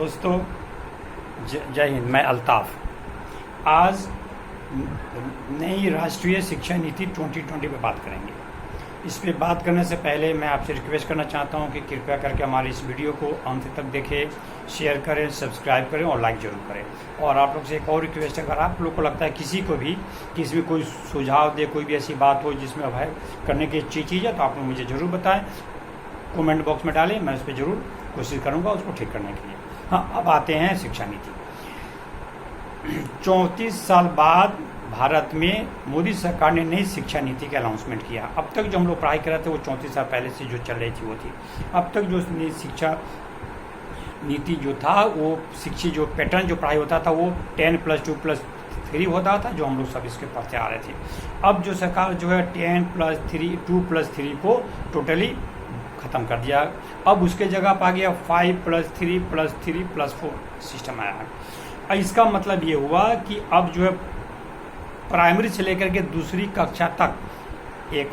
दोस्तों, जय हिंद। मैं अल्ताफ़। आज नई राष्ट्रीय शिक्षा नीति 2020 पे बात करेंगे। इस पे बात करने से पहले मैं आपसे रिक्वेस्ट करना चाहता हूं कि कृपया करके हमारी इस वीडियो को अंत तक देखें, शेयर करें, सब्सक्राइब करें और लाइक ज़रूर करें। और आप लोग से एक और रिक्वेस्ट है, अगर आप लोग को लगता है किसी को भी किसी में कोई सुझाव दे, कोई भी ऐसी बात हो जिसमें अभय करने की अच्छी चीज़ है, तो आप लोग मुझे ज़रूर बताएं, कमेंट बॉक्स में डालें। मैं उस पर ज़रूर कोशिश करूँगा उसको ठीक करने के लिए। हाँ, अब आते हैं शिक्षा नीति। 34 साल बाद भारत में मोदी सरकार ने नई शिक्षा नीति का अनाउंसमेंट किया। अब तक जो हम लोग पढ़ाई कर रहे थे वो 34 साल पहले से जो चल रही थी वो थी। अब तक जो नई शिक्षा नीति जो था, वो शिक्षी जो पैटर्न जो पढ़ाई होता था वो 10+2+3 होता था, जो हम लोग सब इसके पढ़ते आ रहे थे। अब जो सरकार जो है 10+3 को टोटली ख़त्म कर दिया। अब उसके जगह पर आ गया 5+3+3+4 सिस्टम आया है। इसका मतलब ये हुआ कि अब जो है प्राइमरी से लेकर के दूसरी कक्षा तक एक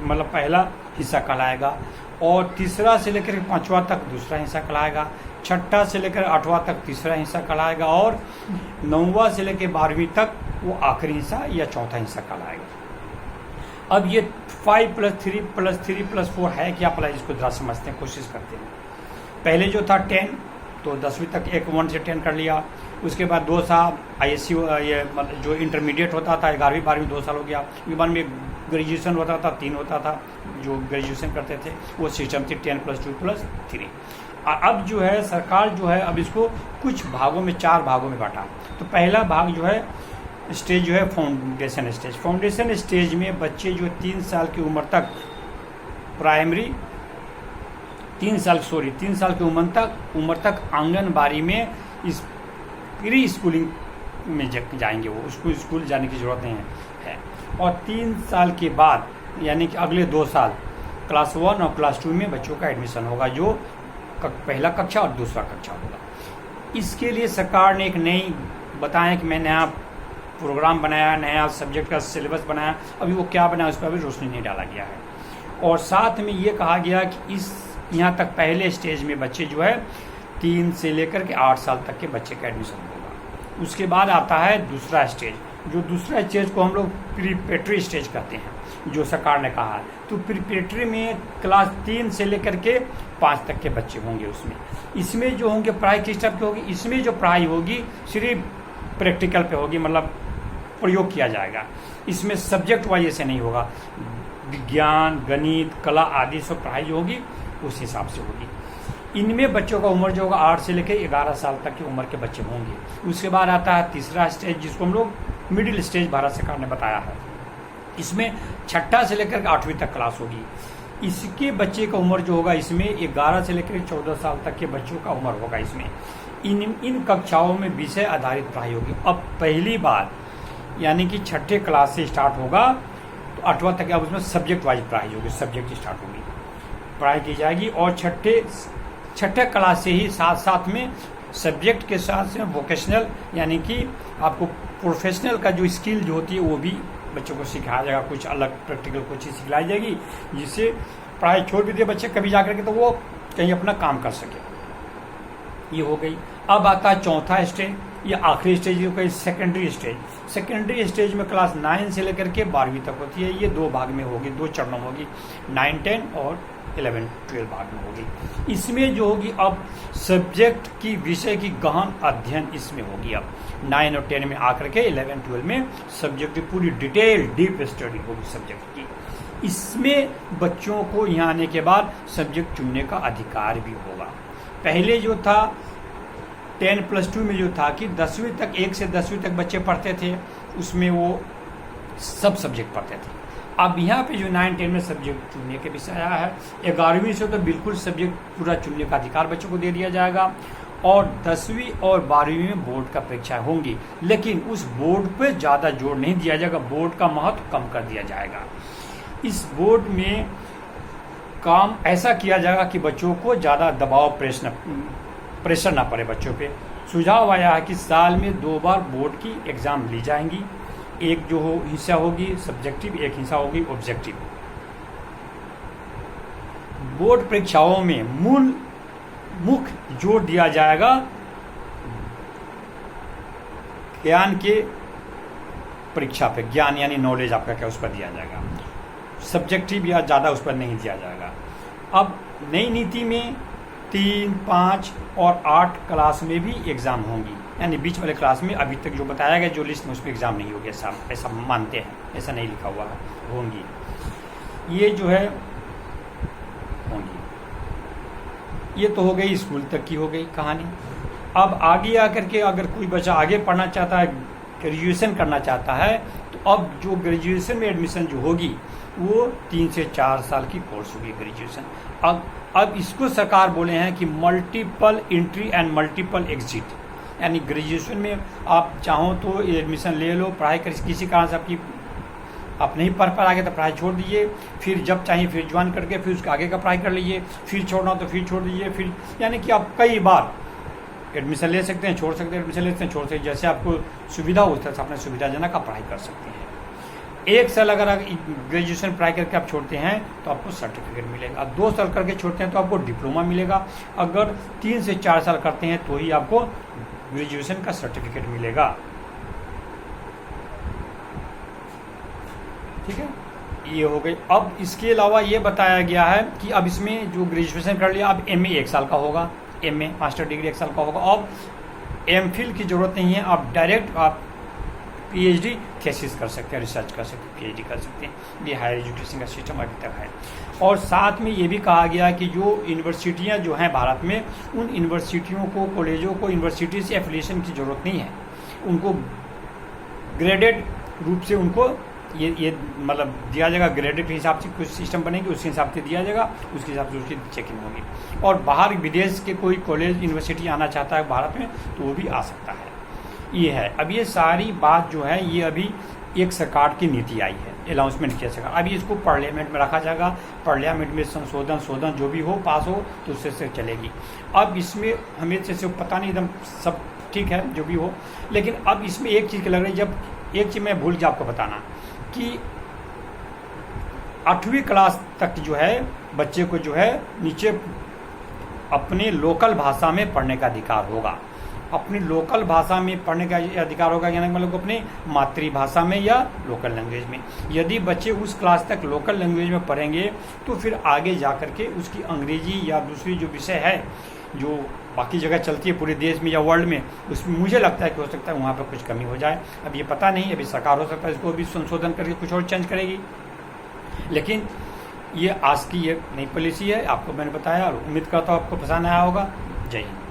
मतलब पहला हिस्सा कहलाएगा, और तीसरा से लेकर 5वां तक दूसरा हिस्सा कहलाएगा, छठा से लेकर 8वां तक तीसरा हिस्सा कहलाएगा, और 9वां से लेकर 12वीं तक वो आखिरी हिस्सा या चौथा हिस्सा कहलाएगा। अब ये 5+3+3+4 है क्या? पहले इसको जरा समझते हैं, कोशिश करते हैं। पहले जो था 10, तो 10वीं तक 1 से 10 कर लिया। उसके बाद 2 साल ISC ये मतलब जो इंटरमीडिएट होता था 11वीं 12वीं 2 साल हो गया। उसके बाद में ग्रेजुएशन होता था 3 होता था, जो ग्रेजुएशन करते थे वो सिस्टम थी 10+2+3। अब जो है सरकार जो है अब इसको कुछ भागों में 4 भागों में बांटा। तो पहला भाग जो है स्टेज जो है फाउंडेशन स्टेज। फाउंडेशन स्टेज में बच्चे जो 3 साल की उम्र तक प्राइमरी 3 साल की उम्र तक आंगनबाड़ी में इस प्री स्कूलिंग में जाएंगे। वो उसको स्कूल जाने की ज़रूरत नहीं है। और 3 साल के बाद यानी कि अगले 2 साल क्लास 1 और क्लास 2 में बच्चों का एडमिशन होगा, जो पहला कक्षा और दूसरा कक्षा होगा। इसके लिए सरकार ने एक नई बताया कि मैं नया प्रोग्राम बनाया, नया सब्जेक्ट का सिलेबस बनाया। अभी वो क्या बनाया उस पर अभी रोशनी नहीं डाला गया है। और साथ में ये कहा गया कि यहाँ तक पहले स्टेज में बच्चे जो है 3 से लेकर के 8 साल तक के बच्चे का एडमिशन होगा। उसके बाद आता है दूसरा स्टेज, जो दूसरा स्टेज को हम लोग प्रीपेटरी स्टेज कहते हैं, जो सरकार ने कहा है। तो प्रीपेटरी में क्लास 3 से लेकर के 5 तक के बच्चे होंगे। इसमें जो होंगे पढ़ाई किस टाइप की होगी? इसमें जो पढ़ाई होगी सिर्फ प्रैक्टिकल पे होगी, मतलब प्रयोग किया जाएगा। इसमें सब्जेक्ट वाइज से नहीं होगा। विज्ञान, गणित, कला आदि सब पढ़ाई जो होगी उस हिसाब से होगी। इनमें बच्चों का उम्र जो होगा 8 से लेकर 11 साल तक की उम्र के बच्चे होंगे। उसके बाद आता है तीसरा स्टेज, जिसको हम लोग मिडिल स्टेज भारत सरकार ने बताया है। इसमें छठा से लेकर 8वीं तक क्लास होगी। इसके बच्चे का उम्र जो होगा इसमें 11 से लेकर 14 साल तक के बच्चों का उम्र होगा। इसमें इन कक्षाओं में विषय आधारित पढ़ाई होगी। अब पहली बार यानी कि छठे क्लास से स्टार्ट होगा तो 8वां तक अब उसमें सब्जेक्ट वाइज पढ़ाई होगी, सब्जेक्ट स्टार्ट होगी, पढ़ाई की जाएगी। और छठे क्लास से ही साथ में सब्जेक्ट के साथ में वोकेशनल यानी कि आपको प्रोफेशनल का जो स्किल जो होती है वो भी बच्चों को सिखाया जाएगा। कुछ अलग प्रैक्टिकल कुछ चीज़ सिखलाई जाएगी, जिससे पढ़ाई छोड़ भी दे बच्चे कभी जाकर के तो वो कहीं अपना काम कर सके। ये हो गई। अब आता है चौथा स्टेज, ये आखिरी स्टेज हो गई सेकेंडरी स्टेज। सेकेंडरी स्टेज में क्लास 9 से लेकर के 12वीं तक होती है। ये 2 भाग में होगी, 2 चरणों में होगी, 9, 10 और 11, 12 भाग में होगी। इसमें जो होगी अब सब्जेक्ट की विषय की गहन अध्ययन इसमें होगी। अब 9 और 10 में आकर के 11, 12 में सब्जेक्ट की पूरी डिटेल डीप स्टडी होगी सब्जेक्ट की। इसमें बच्चों को यहाँ आने के बाद सब्जेक्ट चुनने का अधिकार भी होगा। पहले जो था 10+2 में जो था कि 10वीं तक 1 से 10वीं तक बच्चे पढ़ते थे, उसमें वो सब सब्जेक्ट पढ़ते थे। अब यहाँ पे जो 9, 10 में सब्जेक्ट चुनने के विषय आया है। 11वीं से तो बिल्कुल सब्जेक्ट पूरा चुनने का अधिकार बच्चों को दे दिया जाएगा। और 10वीं और 12वीं में बोर्ड का परीक्षाएं होंगी, लेकिन उस बोर्ड पे ज़्यादा जोर नहीं दिया जाएगा, बोर्ड का महत्व कम कर दिया जाएगा। इस बोर्ड में काम ऐसा किया जाएगा कि बच्चों को ज़्यादा दबाव प्रेशर ना पड़े बच्चों पे। सुझाव आया है कि साल में 2 बार बोर्ड की एग्ज़ाम ली जाएंगी। एक जो हिस्सा होगी सब्जेक्टिव, एक हिस्सा होगी ऑब्जेक्टिव। बोर्ड परीक्षाओं में मुख्य जोर दिया जाएगा ज्ञान के परीक्षा पे, ज्ञान यानी नॉलेज आपका क्या उस पर दिया जाएगा, सब्जेक्टिव या ज़्यादा उस पर नहीं दिया जाएगा। अब नई नीति में 3, 5 और 8 क्लास में भी एग्ज़ाम होंगी, यानी बीच वाले क्लास में अभी तक जो बताया गया जो लिस्ट में उसमें एग्ज़ाम नहीं होगी, ऐसा मानते हैं, ऐसा नहीं लिखा हुआ है, होंगी। ये जो है होंगी। ये तो हो गई स्कूल तक की हो गई कहानी। अब आगे आकर के अगर कोई बच्चा आगे पढ़ना चाहता है, ग्रेजुएशन करना चाहता है, तो अब जो ग्रेजुएशन में एडमिशन जो होगी वो 3 से 4 साल की कोर्स होगी ग्रेजुएशन। अब इसको सरकार बोले हैं कि multiple entry and multiple exit, यानी ग्रेजुएशन में आप चाहो तो एडमिशन ले लो, पढ़ाई कर, किसी कारण से आप नहीं पढ़ पाएंगे तो पढ़ाई छोड़ दीजिए, फिर जब चाहिए फिर ज्वाइन करके फिर उसके आगे का पढ़ाई कर लीजिए, फिर छोड़ना हो तो फिर छोड़ दीजिए, फिर यानी कि आप कई बार एडमिशन ले सकते हैं, छोड़ सकते हैं, एडमिशन ले सकते हैं, छोड़ सकते हैं, जैसे आपको सुविधा हो उस तरह से अपने सुविधाजनक आप पढ़ाई कर सकते हैं। 1 साल अगर ग्रेजुएशन पढ़ाई करके आप छोड़ते हैं तो आपको सर्टिफिकेट मिलेगा, 2 साल करके छोड़ते हैं तो आपको डिप्लोमा मिलेगा, अगर 3 से 4 साल करते हैं तो ही आपको ग्रेजुएशन का सर्टिफिकेट मिलेगा। ठीक है, ये हो गई। अब इसके अलावा ये बताया गया है कि अब इसमें जो ग्रेजुएशन कर लिया, अब MA 1 साल का होगा, MA मास्टर डिग्री 1 साल का होगा। अब MPhil की ज़रूरत नहीं है, आप डायरेक्ट आप PhD थीसिस कर सकते हैं, रिसर्च कर सकते हैं, PhD कर सकते हैं। ये हायर एजुकेशन का सिस्टम अभी तक है। और साथ में ये भी कहा गया कि जो यूनिवर्सिटियाँ जो हैं भारत में, उन यूनिवर्सिटियों को, कॉलेजों को यूनिवर्सिटी से एफिलिएशन की ज़रूरत नहीं है, उनको ग्रेडेड रूप से उनको ये मतलब दिया जाएगा, ग्रेडेड के हिसाब से कुछ सिस्टम बनेगी, उस हिसाब से दिया जाएगा, उसके हिसाब से उसकी चेकिंग होगी। और बाहर विदेश के कोई कॉलेज यूनिवर्सिटी आना चाहता है भारत में तो वो भी आ सकता है। ये है। अब ये सारी बात जो है ये अभी एक सरकार की नीति आई है, अनाउंसमेंट किया सरकार, अभी इसको पार्लियामेंट में रखा जाएगा, पार्लियामेंट में संशोधन जो भी हो पास हो तो उससे से चलेगी। अब इसमें हमें जैसे पता नहीं एकदम सब ठीक है जो भी हो, लेकिन अब इसमें एक चीज़ लग रही है, जब एक चीज़ मैं भूल गया आपको बताना कि 8वीं क्लास तक जो है बच्चे को जो है नीचे अपने लोकल भाषा में पढ़ने का अधिकार होगा, अपनी लोकल भाषा में पढ़ने का अधिकार होगा, यानी मतलब अपनी मातृभाषा में या लोकल लैंग्वेज में। यदि बच्चे उस क्लास तक लोकल लैंग्वेज में पढ़ेंगे तो फिर आगे जा कर के उसकी अंग्रेजी या दूसरी जो विषय है जो बाकी जगह चलती है पूरे देश में या वर्ल्ड में, उसमें मुझे लगता है कि हो सकता है वहाँ पर कुछ कमी हो जाए। अब ये पता नहीं, अभी सरकार हो सकता है इसको भी संशोधन करके कुछ और चेंज करेगी, लेकिन ये आज की ये नई पॉलिसी है, आपको मैंने बताया और उम्मीद करता हूँ आपको पसंद आया होगा। जय हिंद।